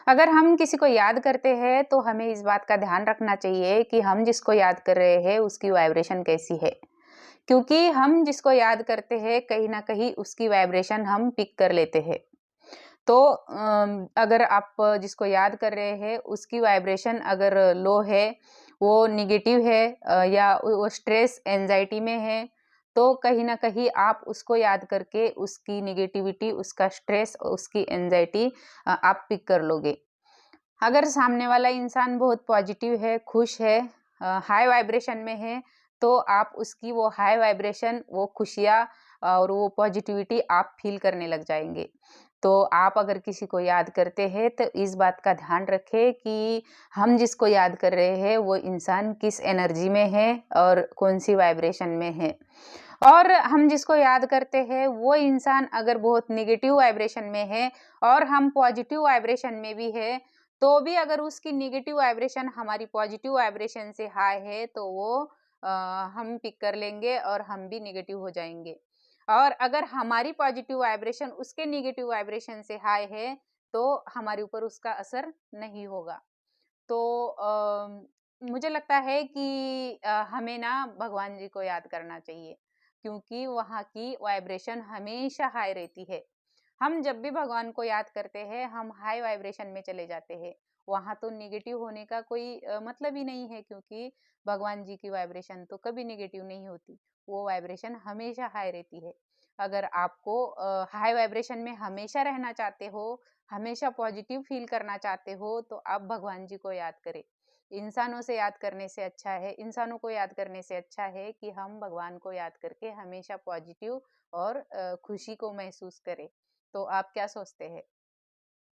अगर हम किसी को याद करते हैं तो हमें इस बात का ध्यान रखना चाहिए कि हम जिसको याद कर रहे हैं उसकी वाइब्रेशन कैसी है। क्योंकि हम जिसको याद करते हैं कहीं न कहीं उसकी वाइब्रेशन हम पिक कर लेते हैं। तो अगर आप जिसको याद कर रहे हैं उसकी वाइब्रेशन अगर लो है, वो नेगेटिव है या वो स्ट्रेस, एंग्ज़ायटी में है, तो कहीं न कहीं आप उसको याद करके उसकी नेगेटिविटी, उसका स्ट्रेस, उसकी एंग्ज़ायटी आप पिक कर लोगे। अगर सामने वाला इंसान बहुत पॉजिटिव है, खुश है, हाई वाइब्रेशन में है, तो आप उसकी वो हाई वाइब्रेशन, वो खुशियाँ और वो पॉजिटिविटी आप फ़ील करने लग जाएँगे। तो आप अगर किसी को याद करते हैं, तो इस बात का ध्यान रखें कि हम जिसको याद कर रहे हैं, वो इंसान किस एनर्जी में है और कौन-सी वाइब्रेशन में है। और हम जिसको याद करते हैं, वो इंसान अगर बहुत नेगेटिव वाइब्रेशन में है और हम पॉजिटिव वाइब्रेशन में भी है, तो भी अगर उसकी नेगेटिव वाइब्रेशन हमारी पॉजिटिव वाइब्रेशन से हाई है, तो वो अ, हम पिक कर लेंगे और हम भी नेगेटिव हो जाएँगे। और अगर हमारी पॉजिटिव वाइब्रेशन उसके नेगेटिव वाइब्रेशन से हाई है, तो हमारे ऊपर उसका असर नहीं होगा। तो मुझे लगता है कि हमें ना भगवान जी को याद करना चाहिए, क्योंकि वहाँ की वाइब्रेशन हमेशा हाई रहती है। हम जब भी भगवान को याद करते हैं, हम हाई वाइब्रेशन में चले जाते हैं। वहाँ तो नेगेटिव होने का कोई मतलब ही नहीं है, क्योंकि भगवान जी की वाइब्रेशन तो कभी नेगेटिव नहीं होती। वो वाइब्रेशन हमेशा हाई रहती है। अगर आपको हाई वाइब्रेशन में हमेशा रहना चाहते हो, हमेशा पॉजिटिव फ़ील करना चाहते हो, तो आप भगवान जी को याद करें। इंसानों से याद करने से अच्छा है, इंसानों को याद करने से अच्छा है कि हम भगवान को याद करके हमेशा पॉजिटिव और खुशी को महसूस करें। तो आप क्या सोचते हैं?